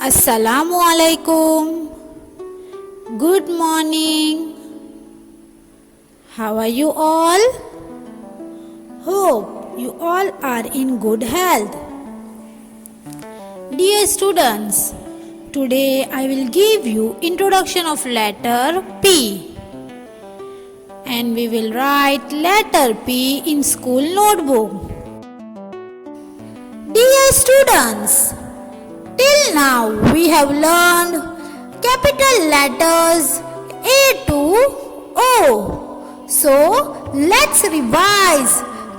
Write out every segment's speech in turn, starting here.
Assalamu alaikum. Good morning. How are you all? Hope you all are in good health. Dear students, today I will give you introduction of letter P. And we will write letter P in school notebook. Dear students, till now we have learned capital letters A to O. So let's revise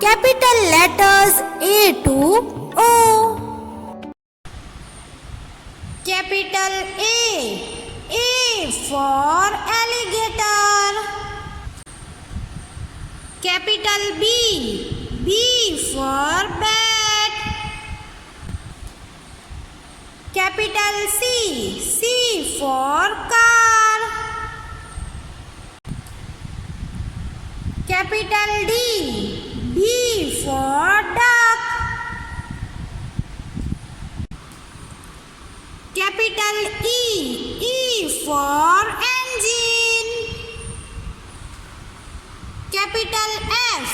capital letters A to O. Capital A for alligator. Capital B for bat. Capital C for car. Capital D for duck. Capital E for engine. Capital F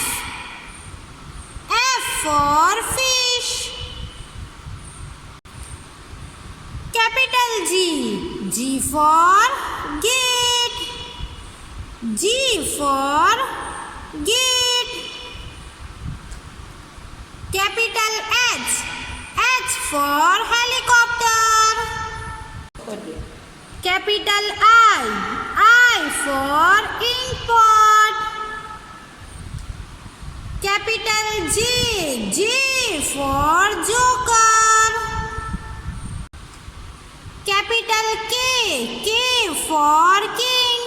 for fish. Capital G for gate. G for gate. Capital H for helicopter. Capital I for ink pot. Capital J for joker. Capital K for king.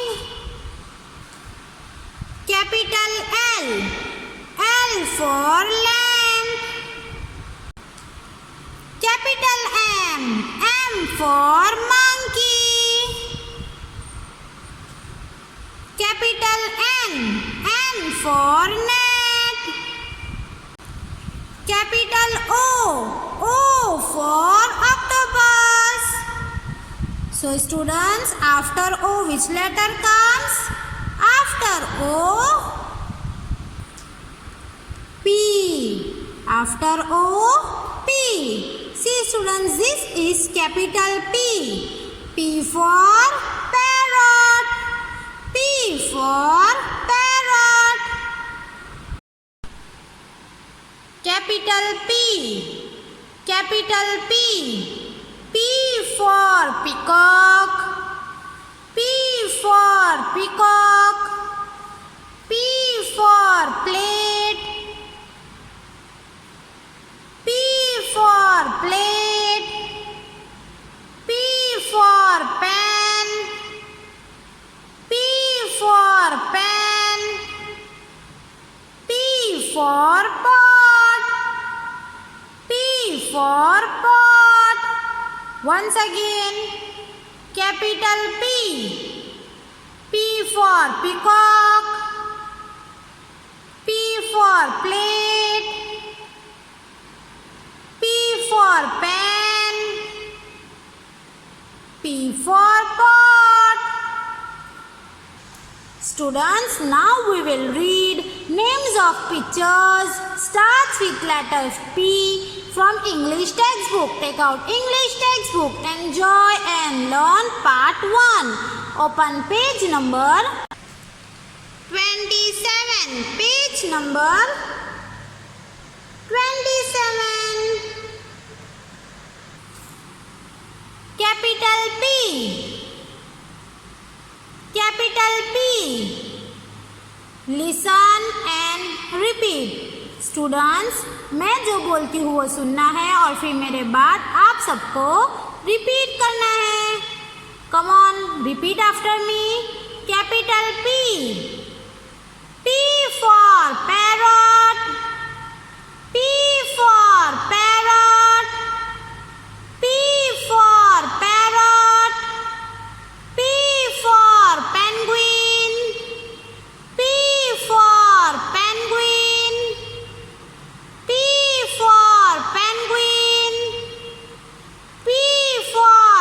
Capital L for lamp. Capital M for monkey. Capital N for net. Capital O for octopus. So students, after O which letter comes? After O, P. After O, P. See students, this is capital P. P for parrot. P for parrot. Capital P. Capital P. P for peacock. P for peacock. P for plate. P for plate. P for pen. P for pen. P for pot. P for pot. Once again, capital P. P for peacock. P for plate. P for pen. P for pot. Students, now we will read names of pictures starts with letter P from English textbook. Take out English textbook. Enjoy and learn part 1. Open page number 27. Page number 27. Capital P. Capital P. Listen and repeat. Students, मैं जो बोलती हूँ वो सुनना है और फिर मेरे बाद आप सबको रिपीट करना है. Come on, repeat after me. Capital P. P for parrot. P for parrot. P for parrot. P for penguin. P for penguin. P for penguin. P for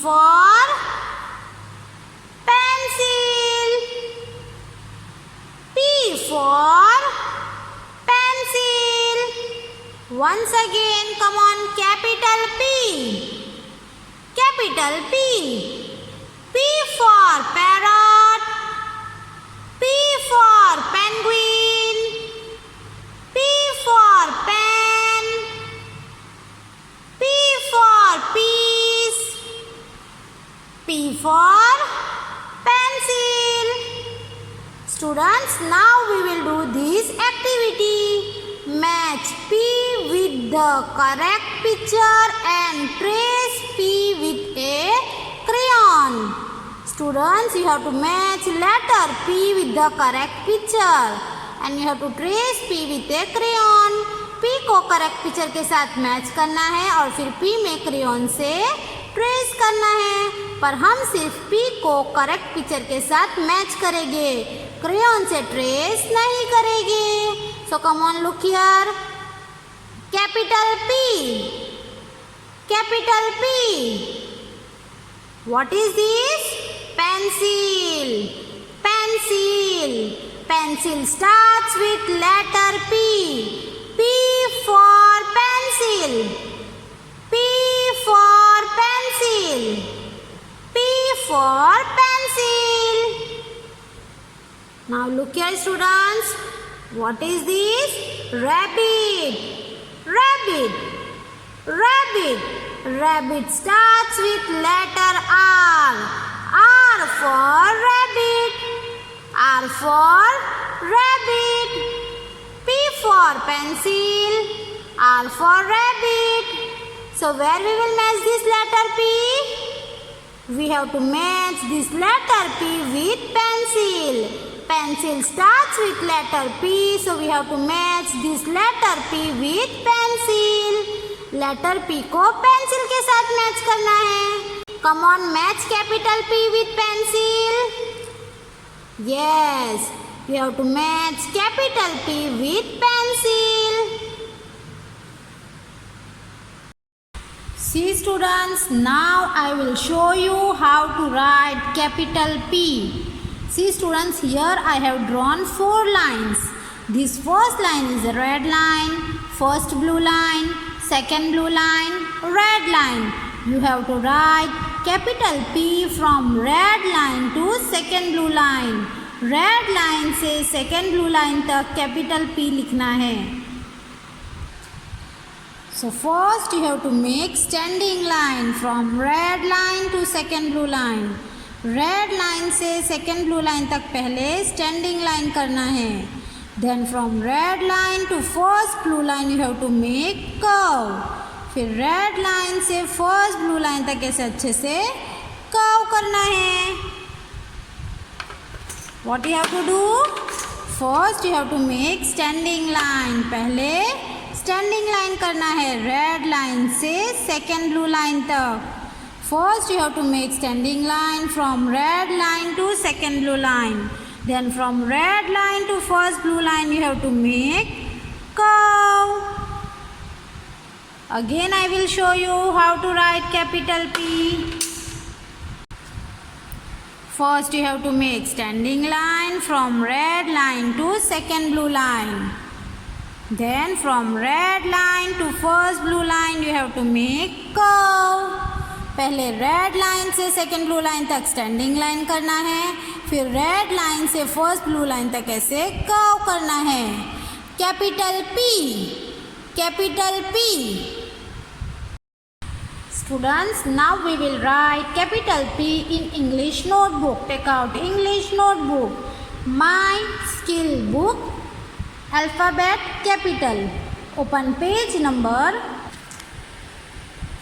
for pencil. P for pencil. Once again, come on, capital P. Capital P. P for parrot. P for penguin. P for pen. P for peace. P for pencil. Students, now we will do this activity. Match P with the correct picture and trace P with a crayon. Students, you have to match letter P with the correct picture and you have to trace P with a crayon. P को correct picture के साथ match करना है और फिर P में crayon से trace करना है, पर हम सिर्फ P को करेक्ट पिक्चर के साथ मैच करेंगे, क्रेयॉन से ट्रेस नहीं करेंगे. So come on, look here. Capital P. Capital P. What is this? Pencil. Pencil. Pencil starts with letter P. P for pencil. P for pencil. P for pencil. Now look here, students. What is this? Rabbit. Rabbit. Rabbit. Rabbit starts with letter R. R for rabbit. R for rabbit. P for pencil. R for rabbit. So where we will match this letter P? We have to match this letter P with pencil. Pencil starts with letter P, so we have to match this letter P with pencil. Letter P को pencil के साथ match करना है. Come on, match capital P with pencil. Yes, you have to match capital P with pencil. See students, now I will show you how to write capital P. See students, here I have drawn 4 lines. This first line is a red line, first blue line, second blue line, red line. You have to write capital P from red line to second blue line. Red line से second blue line तक capital P लिखना है. So first you have to make standing line from red line to second blue line. Red line से second blue line तक पहले standing line करना है. Then from red line to first blue line you have to make curve. फिर red line से first blue line तक ऐसे अच्छे से कर्व करना है. What you have to do? First you have to make standing line. पहले standing line करना है रेड लाइन से सेकेंड ब्लू लाइन तक. First you have to make standing line from red line to second blue line. Then from red line to first blue line you have to make curve. Again I will show you how to write capital P. First you have to make standing line from red line to second blue line. Then from red line to first blue line you have to make curve. पहले red line से second blue line तक standing line करना है, फिर red line से first blue line तक ऐसे curve करना है. Capital P. Capital P. Students, now we will write capital P in English notebook. Take out English notebook. My skill book. Alphabet capital. Open page number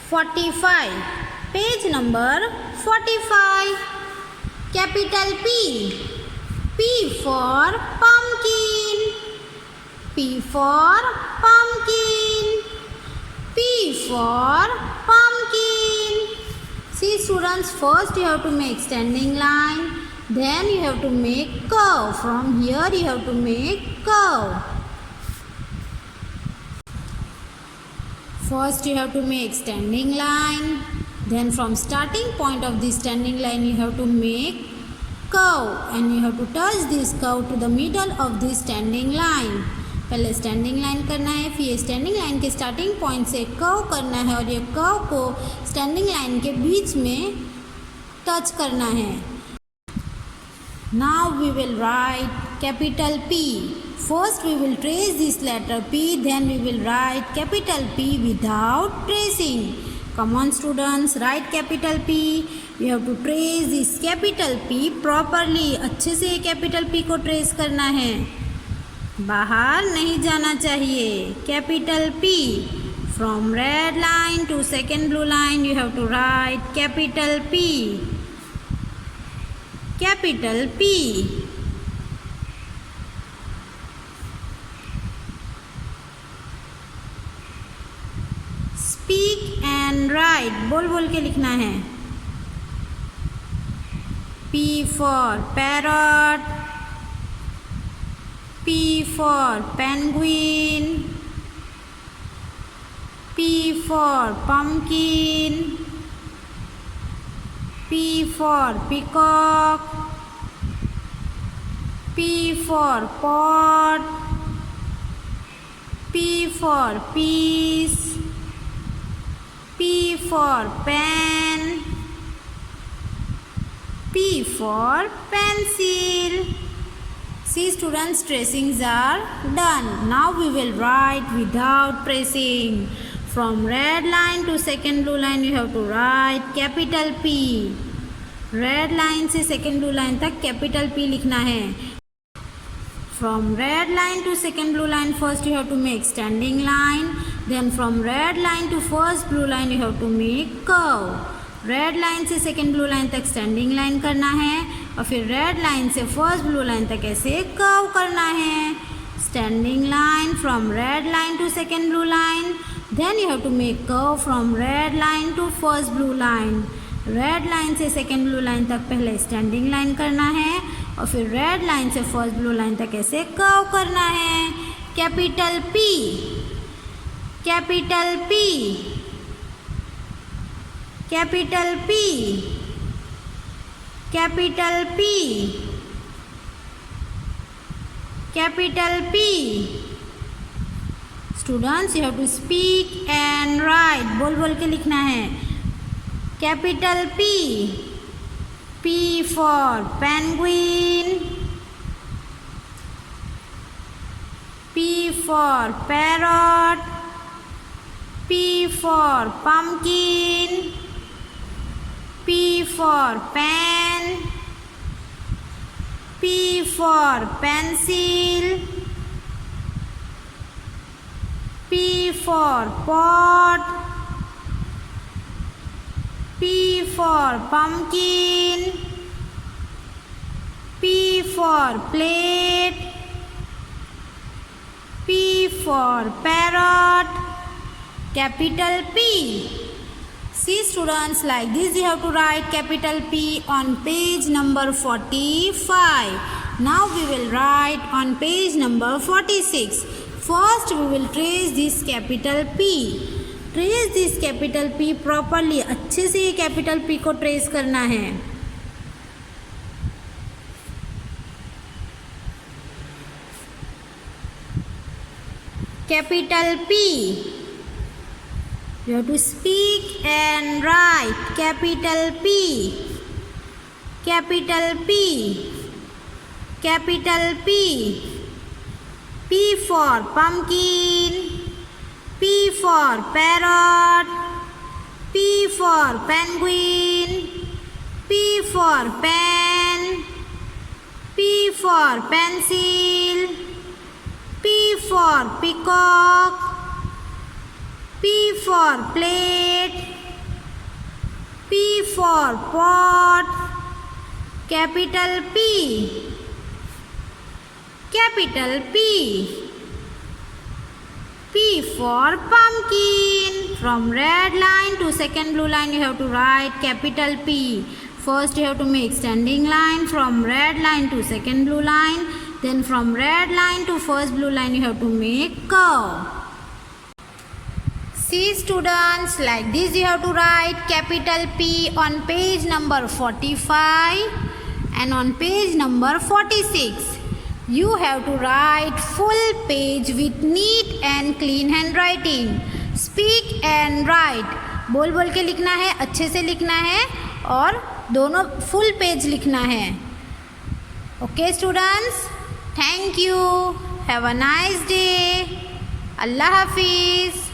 45. Page number 45. Capital P. P for pumpkin. P for pumpkin. P for pumpkin. See students, first you have to make standing line, then you have to make curve. From here you have to make curve. First you have to make standing line, Then from starting point of this standing line you have to make curve and you have to touch this curve to the middle of this standing line. पहले standing line करना है, फिर ये standing line के starting point से curve करना है और ये कर्व को स्टैंडिंग लाइन के बीच में टच करना है. Now we will write capital P. First we will trace this letter P, then we will write capital P without tracing. Come on students, write capital P. You have to trace this capital P properly. अच्छे से capital P को trace करना है, बाहर नहीं जाना चाहिए. Capital P. From red line to second blue line you have to write capital P. Capital P. Speak and write. बोल बोल के लिखना है. P for parrot. P for penguin. P for pumpkin. P for peacock. P for pot. P for peace. P for pen. P for pencil. See students, tracings are done. Now we will write without tracing. From red line to second blue line you have to write capital P. Red line से second blue line तक capital P लिखना है. From red line to second blue line first you have to make standing line. Then from red line to first blue line you have to make curve. Red line से second blue line तक standing line करना है और फिर red line से first blue line तक ऐसे curve करना है. Standing line from red line to second blue line. Then you have to make curve from red line to first blue line. Red line से सेकेंड ब्लू लाइन तक पहले standing line करना है और फिर रेड लाइन से first blue line तक ऐसे कर्व करना है. Capital P. Capital P. Capital P. Capital P. Capital P. Students, you have to speak and write. बोल बोल के लिखना है. Capital P. P for penguin. P for parrot. P for pumpkin. P for pen. P for pencil. P for pot. P for pumpkin. P for plate. P for parrot. Capital P. See students, like this you have to write capital P on page number 45. Now we will write on page number 46. First we will trace this capital P. Trace this capital P properly. अच्छे से ये capital P को trace करना है. Capital P. You have to speak and write capital P. Capital P. Capital P. P for pumpkin. P for parrot. P for penguin. P for pen. P for pencil. P for peacock. P for plate. P for pot. Capital P. Capital P. P for pumpkin. From red line to second blue line you have to write capital P. First you have to make standing line from red line to second blue line. Then from red line to first blue line you have to make curve. See students, like this you have to write capital P on page number 45 and on page number 46. You have to write full page with neat and clean handwriting. Speak and write. बोल बोल के लिखना है, अच्छे से लिखना है और दोनों फुल पेज लिखना है. Okay students, thank you. Have a nice day. Allah Hafiz.